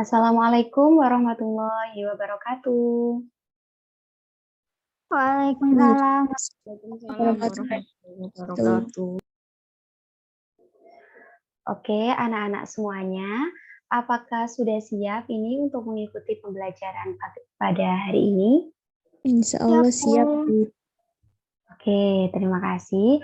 Assalamualaikum warahmatullahi wabarakatuh. Waalaikumsalam. Waalaikumsalam warahmatullahi wabarakatuh. Oke, anak-anak semuanya, apakah sudah siap ini untuk mengikuti pembelajaran pada hari ini? Insya Allah siap, Bu. Oke, terima kasih.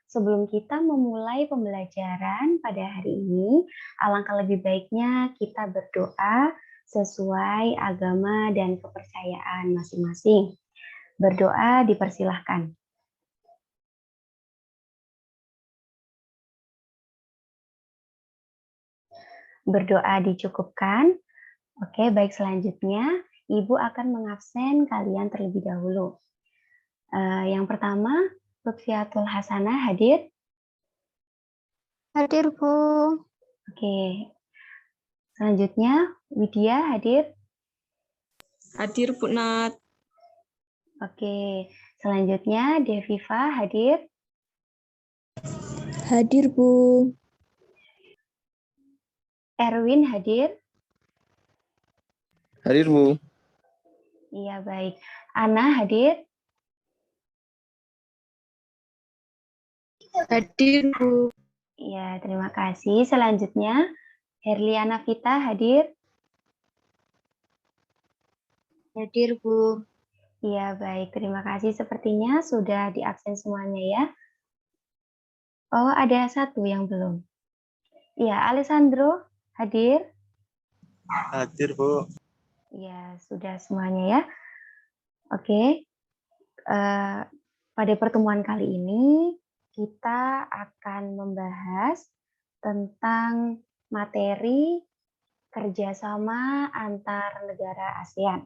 Sebelum kita memulai pembelajaran pada hari ini, alangkah lebih baiknya kita berdoa sesuai agama dan kepercayaan masing-masing. Berdoa dipersilahkan. Berdoa dicukupkan. Oke, baik, selanjutnya Ibu akan mengabsen kalian terlebih dahulu. Yang pertama, Lutfiatul Hasanah hadir? Hadir, Bu. Oke. Selanjutnya, Widya hadir? Hadir, Bu Nat. Oke. Selanjutnya, Deviva hadir? Hadir, Bu. Erwin hadir? Hadir, Bu. Iya, baik. Ana hadir? Hadir, Bu. Iya, terima kasih. Selanjutnya, Herliana Vita hadir? Hadir, Bu. Iya, baik. Terima kasih. Sepertinya sudah diabsen semuanya ya. Oh, ada satu yang belum. Iya, Alessandro hadir? Hadir, Bu. Iya, sudah semuanya ya. Oke. Pada pertemuan kali ini, kita akan membahas tentang materi kerjasama antar negara ASEAN.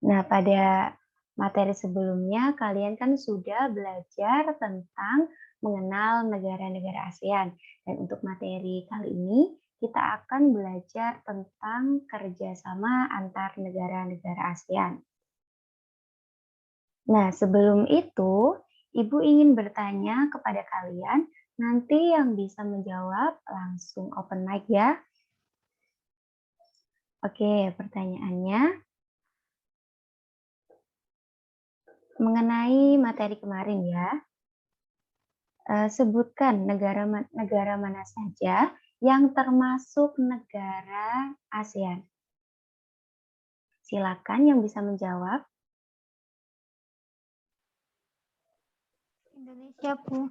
Nah, pada materi sebelumnya, kalian kan sudah belajar tentang mengenal negara-negara ASEAN. Dan untuk materi kali ini, kita akan belajar tentang kerjasama antar negara-negara ASEAN. Nah, sebelum itu, Ibu ingin bertanya kepada kalian, nanti yang bisa menjawab langsung open mic ya. Oke, pertanyaannya mengenai materi kemarin ya. Sebutkan negara mana saja yang termasuk negara ASEAN. Silakan yang bisa menjawab. Indonesia, Bu.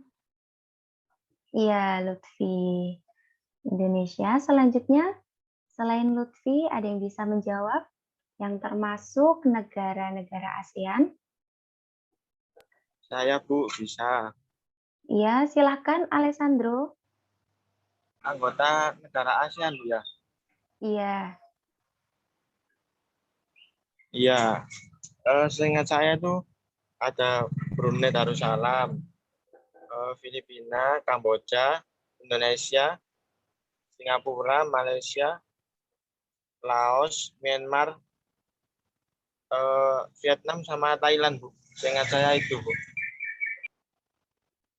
Iya, Lutfi. Indonesia. Selanjutnya, selain Lutfi, ada yang bisa menjawab yang termasuk negara-negara ASEAN? Saya, Bu, bisa. Iya, silakan Alessandro. Anggota negara ASEAN, Bu, ya? Iya. Iya. Seingat saya tuh ada Brunei Darussalam, Filipina, Kamboja, Indonesia, Singapura, Malaysia, Laos, Myanmar, Vietnam, sama Thailand, Bu. Seingat saya itu, Bu.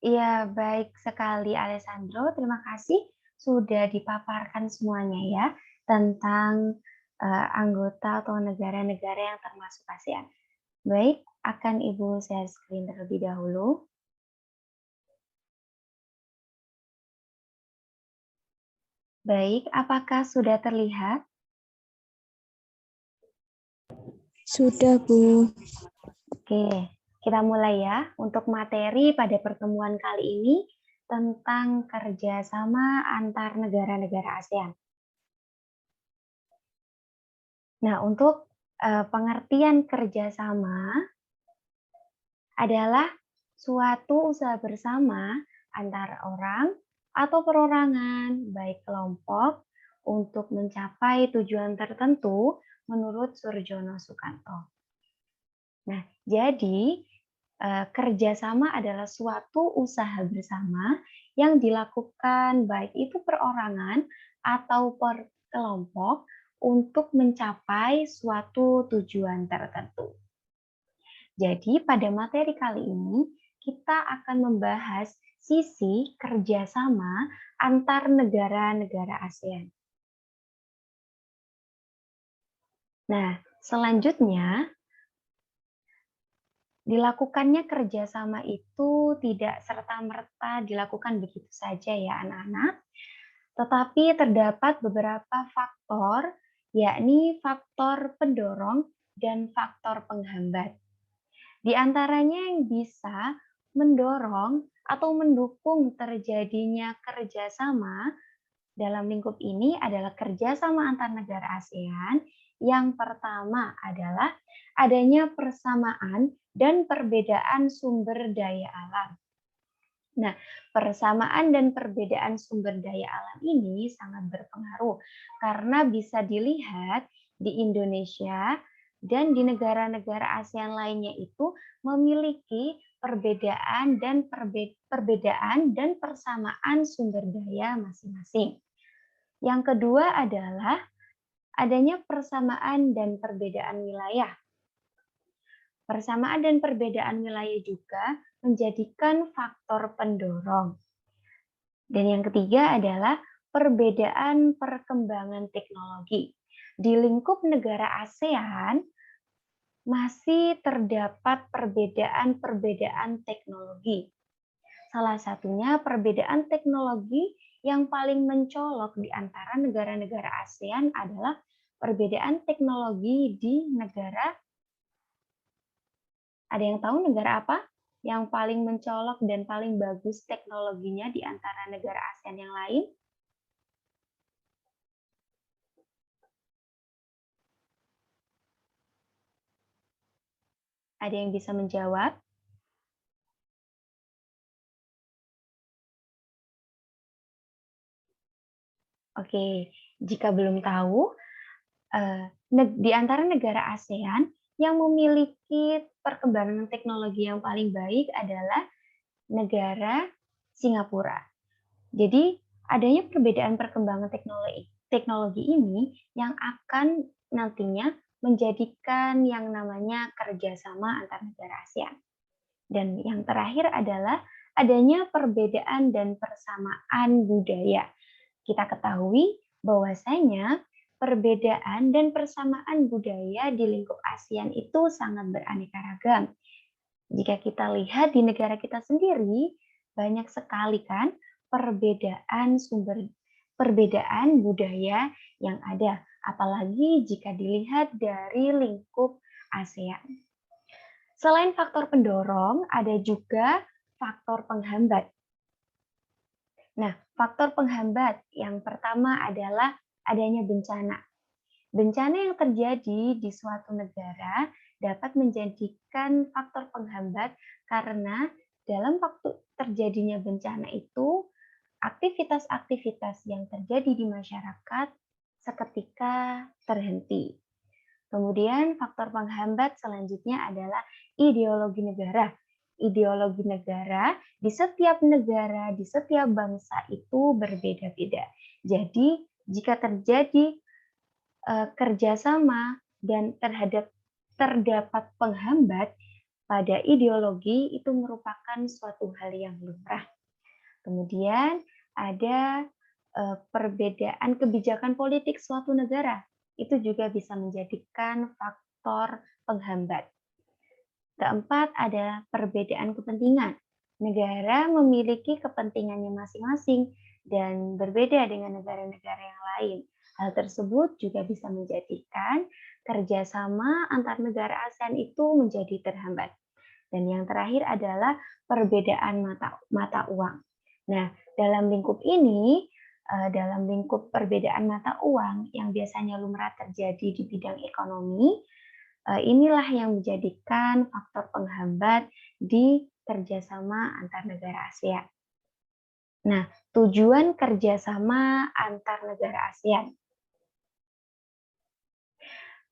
Iya, baik sekali Alessandro. Terima kasih sudah dipaparkan semuanya ya tentang anggota atau negara-negara yang termasuk ASEAN. Baik, akan Ibu share screen terlebih dahulu. Baik, apakah sudah terlihat? Sudah, Bu. Oke, kita mulai ya. Untuk materi pada pertemuan kali ini tentang kerjasama antar negara-negara ASEAN. Nah, untuk pengertian kerjasama adalah suatu usaha bersama antar orang atau perorangan, baik kelompok, untuk mencapai tujuan tertentu menurut Surjono Sukanto. Nah, jadi kerjasama adalah suatu usaha bersama yang dilakukan baik itu perorangan atau per kelompok untuk mencapai suatu tujuan tertentu. Jadi pada materi kali ini kita akan membahas sisi kerjasama antar negara-negara ASEAN. Nah, selanjutnya, dilakukannya kerjasama itu tidak serta-merta dilakukan begitu saja ya anak-anak, tetapi terdapat beberapa faktor, yakni faktor pendorong dan faktor penghambat. Di antaranya yang bisa mendorong atau mendukung terjadinya kerjasama dalam lingkup ini adalah kerjasama antar negara ASEAN. Yang pertama adalah adanya persamaan dan perbedaan sumber daya alam. Nah, persamaan dan perbedaan sumber daya alam ini sangat berpengaruh karena bisa dilihat di Indonesia dan di negara-negara ASEAN lainnya itu memiliki perbedaan dan persamaan sumber daya masing-masing. Yang kedua adalah adanya persamaan dan perbedaan wilayah. Persamaan dan perbedaan wilayah juga menjadikan faktor pendorong. Dan yang ketiga adalah perbedaan perkembangan teknologi. Di lingkup negara ASEAN masih terdapat perbedaan-perbedaan teknologi. Salah satunya perbedaan teknologi yang paling mencolok di antara negara-negara ASEAN adalah perbedaan teknologi di negara. Ada yang tahu negara apa yang paling mencolok dan paling bagus teknologinya di antara negara ASEAN yang lain? Ada yang bisa menjawab? Oke, jika belum tahu, di antara negara ASEAN yang memiliki perkembangan teknologi yang paling baik adalah negara Singapura. Jadi, adanya perbedaan perkembangan teknologi ini yang akan nantinya menjadikan yang namanya kerjasama antar negara ASEAN. Dan yang terakhir adalah adanya perbedaan dan persamaan budaya. Kita ketahui bahwasanya perbedaan dan persamaan budaya di lingkup ASEAN itu sangat beraneka ragam. Jika kita lihat di negara kita sendiri, banyak sekali kan perbedaan budaya yang ada, apalagi jika dilihat dari lingkup ASEAN. Selain faktor pendorong, ada juga faktor penghambat. Nah, faktor penghambat yang pertama adalah adanya bencana. Bencana yang terjadi di suatu negara dapat menjadikan faktor penghambat karena dalam waktu terjadinya bencana itu, aktivitas-aktivitas yang terjadi di masyarakat seketika terhenti. Kemudian faktor penghambat selanjutnya adalah ideologi negara. Ideologi negara di setiap negara, di setiap bangsa itu berbeda-beda. Jadi, jika terjadi kerjasama dan terdapat penghambat pada ideologi, itu merupakan suatu hal yang lumrah. Kemudian ada perbedaan kebijakan politik suatu negara. Itu juga bisa menjadikan faktor penghambat. Keempat, ada perbedaan kepentingan. Negara memiliki kepentingannya masing-masing dan berbeda dengan negara-negara yang lain. Hal tersebut juga bisa menjadikan kerjasama antar negara ASEAN itu menjadi terhambat. Dan yang terakhir adalah perbedaan mata uang. Nah, dalam lingkup ini, dalam lingkup perbedaan mata uang yang biasanya lumrah terjadi di bidang ekonomi, inilah yang menjadikan faktor penghambat di kerjasama antar negara ASEAN. Nah, tujuan kerjasama antar negara ASEAN.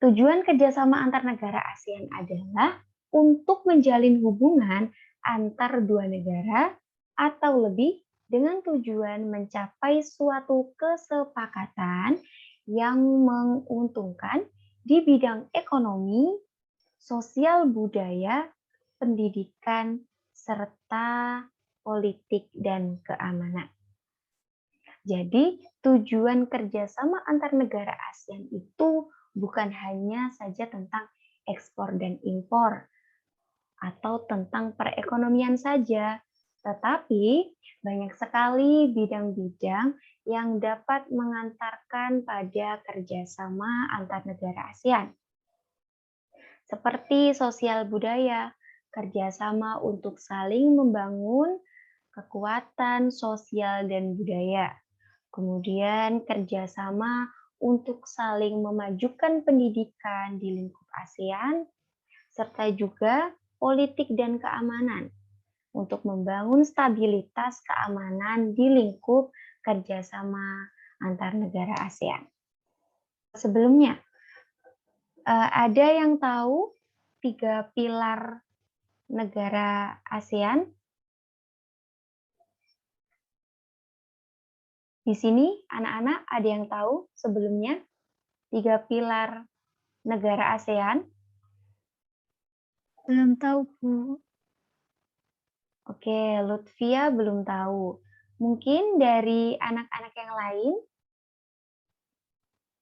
Tujuan kerjasama antar negara ASEAN adalah untuk menjalin hubungan antar dua negara atau lebih dengan tujuan mencapai suatu kesepakatan yang menguntungkan di bidang ekonomi, sosial budaya, pendidikan, serta politik dan keamanan. Jadi, tujuan kerjasama antar negara ASEAN itu bukan hanya saja tentang ekspor dan impor atau tentang perekonomian saja, tetapi banyak sekali bidang-bidang yang dapat mengantarkan pada kerjasama antar negara ASEAN. Seperti sosial budaya, kerjasama untuk saling membangun kekuatan sosial dan budaya. Kemudian kerjasama untuk saling memajukan pendidikan di lingkup ASEAN, serta juga politik dan keamanan untuk membangun stabilitas keamanan di lingkup kerjasama antar negara ASEAN. Sebelumnya, ada yang tahu 3 pilar negara ASEAN? Di sini anak-anak ada yang tahu sebelumnya 3 pilar negara ASEAN? Belum tahu, Bu. Oke, Lutfia belum tahu. Mungkin dari anak-anak yang lain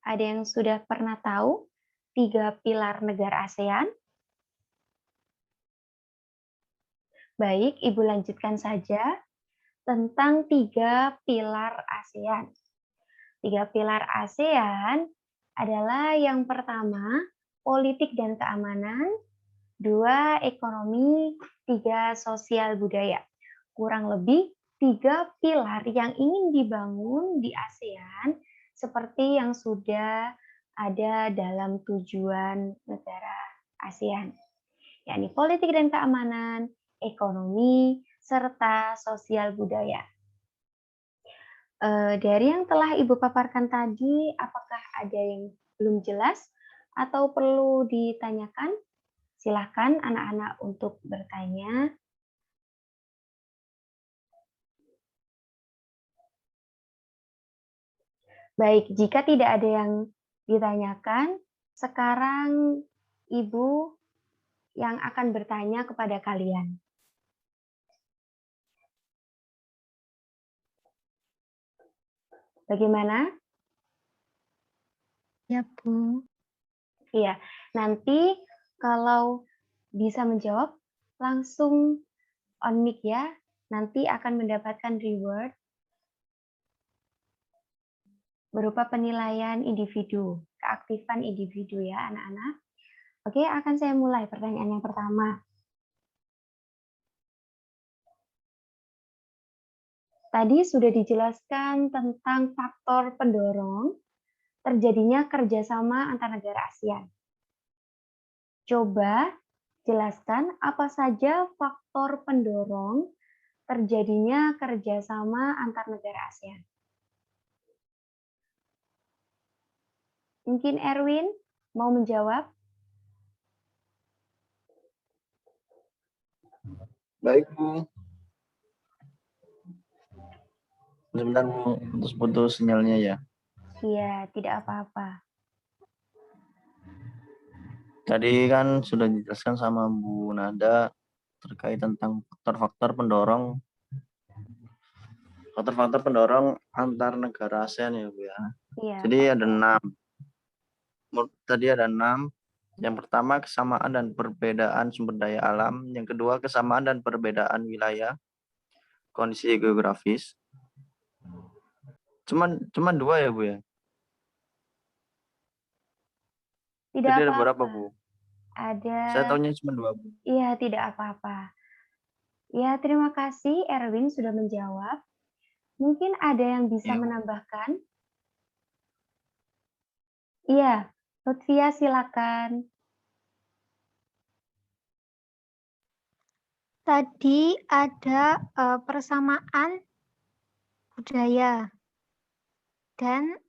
ada yang sudah pernah tahu 3 pilar negara ASEAN? Baik, Ibu lanjutkan saja tentang 3 pilar ASEAN. 3 pilar ASEAN adalah yang pertama, politik dan keamanan, 2 ekonomi, 3 sosial budaya. Kurang lebih 3 pilar yang ingin dibangun di ASEAN seperti yang sudah ada dalam tujuan negara ASEAN, yakni politik dan keamanan, ekonomi, serta sosial budaya. Dari yang telah Ibu paparkan tadi, apakah ada yang belum jelas atau perlu ditanyakan? Silahkan anak-anak untuk bertanya. Baik, jika tidak ada yang ditanyakan, sekarang Ibu yang akan bertanya kepada kalian. Bagaimana? Ya, Bu. Iya, nanti kalau bisa menjawab, langsung on mic ya. Nanti akan mendapatkan reward berupa penilaian individu, keaktifan individu ya anak-anak. Oke, akan saya mulai pertanyaan yang pertama. Tadi sudah dijelaskan tentang faktor pendorong terjadinya kerjasama antar negara ASEAN. Coba jelaskan apa saja faktor pendorong terjadinya kerjasama antar negara ASEAN. Mungkin Erwin mau menjawab? Baik, Bu. Sebentar, Bu, putus-putus sinyalnya ya. Iya, tidak apa-apa. Tadi kan sudah dijelaskan sama Bu Nada terkait tentang faktor-faktor pendorong antar negara ASEAN ya, Bu ya. Iya. Jadi ada 6. Tadi ada 6. Yang pertama kesamaan dan perbedaan sumber daya alam, yang kedua kesamaan dan perbedaan wilayah, kondisi geografis. Cuman 2 ya, Bu ya? Tidak Jadi ada apa-apa. berapa, Bu? Saya tahunya cuma 2, Bu. Iya, tidak apa-apa. Ya, terima kasih Erwin sudah menjawab. Mungkin ada yang bisa menambahkan? Iya, Lutfia silakan. Tadi ada persamaan budaya dan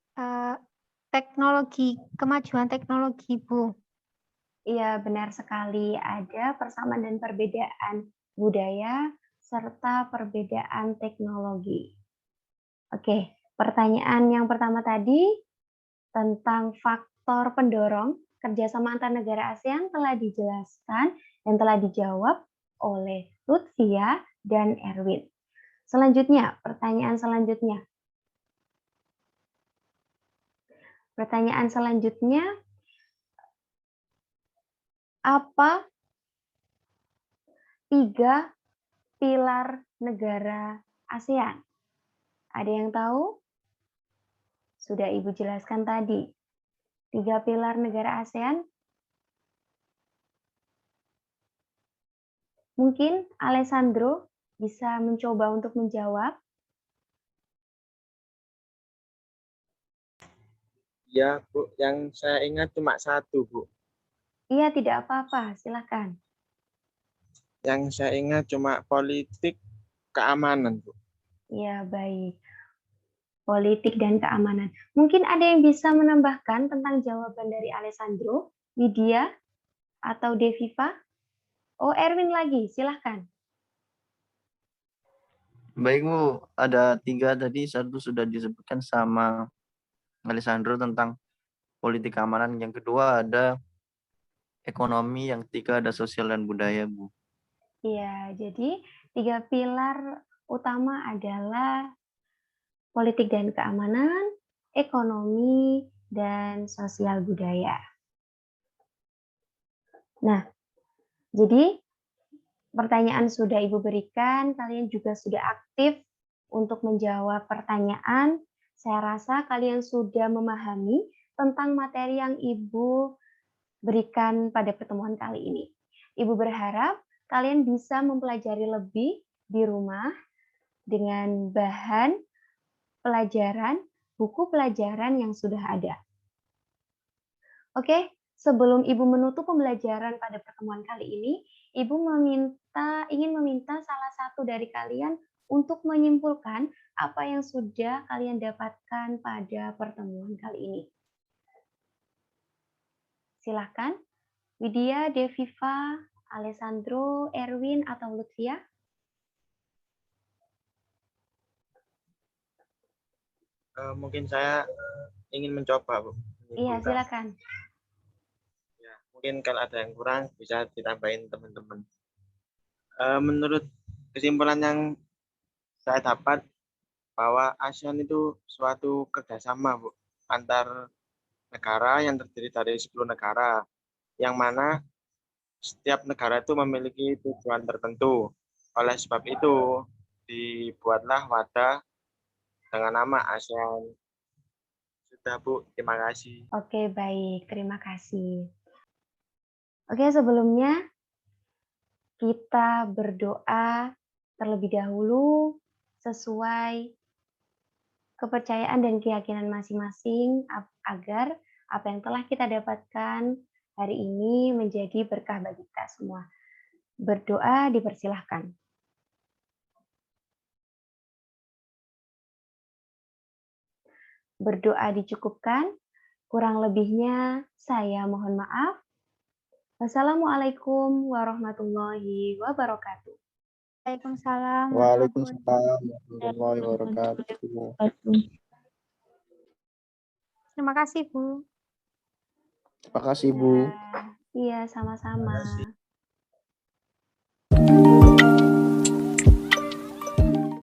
kemajuan teknologi, Bu. Iya, benar sekali. Ada persamaan dan perbedaan budaya serta perbedaan teknologi. Oke, pertanyaan yang pertama tadi tentang faktor pendorong kerjasama antar negara ASEAN telah dijelaskan dan telah dijawab oleh Lutfia, dan Erwin. Selanjutnya, pertanyaan selanjutnya. Pertanyaan selanjutnya, apa 3 pilar negara ASEAN? Ada yang tahu? Sudah Ibu jelaskan tadi. 3 pilar negara ASEAN. Mungkin Alessandro bisa mencoba untuk menjawab. Ya, Bu. Yang saya ingat cuma satu, Bu. Iya, tidak apa-apa. Silakan. Yang saya ingat cuma politik keamanan, Bu. Ya, baik. Politik dan keamanan. Mungkin ada yang bisa menambahkan tentang jawaban dari Alessandro, Widya, atau Deviva? Oh, Erwin lagi. Silahkan. Baik Bu, ada 3 tadi, satu sudah disebutkan sama Alessandro tentang politik keamanan, yang kedua ada ekonomi, yang ketiga ada sosial dan budaya Bu. Iya, jadi 3 pilar utama adalah politik dan keamanan, ekonomi, dan sosial budaya. Nah, jadi pertanyaan sudah Ibu berikan, kalian juga sudah aktif untuk menjawab pertanyaan. Saya rasa kalian sudah memahami tentang materi yang Ibu berikan pada pertemuan kali ini. Ibu berharap kalian bisa mempelajari lebih di rumah dengan bahan pelajaran, buku pelajaran yang sudah ada. Oke, sebelum Ibu menutup pembelajaran pada pertemuan kali ini, Ibu ingin meminta salah satu dari kalian untuk menyimpulkan apa yang sudah kalian dapatkan pada pertemuan kali ini. Silakan, Widya, Deviva, Alessandro, Erwin, atau Lutfia. Mungkin saya ingin mencoba, Bu. Iya, menyimpulkan. silakan. Ya, mungkin kalau ada yang kurang bisa ditambahin teman-teman. Menurut kesimpulan yang saya dapat bahwa ASEAN itu suatu kerjasama, Bu, antar negara yang terdiri dari 10 negara, yang mana setiap negara itu memiliki tujuan tertentu. Oleh sebab itu, dibuatlah wadah dengan nama ASEAN. Sudah, Bu. Terima kasih. Oke, baik. Terima kasih. Oke, sebelumnya kita berdoa terlebih dahulu sesuai kepercayaan dan keyakinan masing-masing agar apa yang telah kita dapatkan hari ini menjadi berkah bagi kita semua. Berdoa dipersilahkan. Berdoa dicukupkan, kurang lebihnya saya mohon maaf. Wassalamualaikum warahmatullahi wabarakatuh. Waalaikumsalam. Waalaikumsalam warahmatullahi wabarakatuh. Terima kasih, Bu. Terima kasih, Bu. Iya, sama-sama.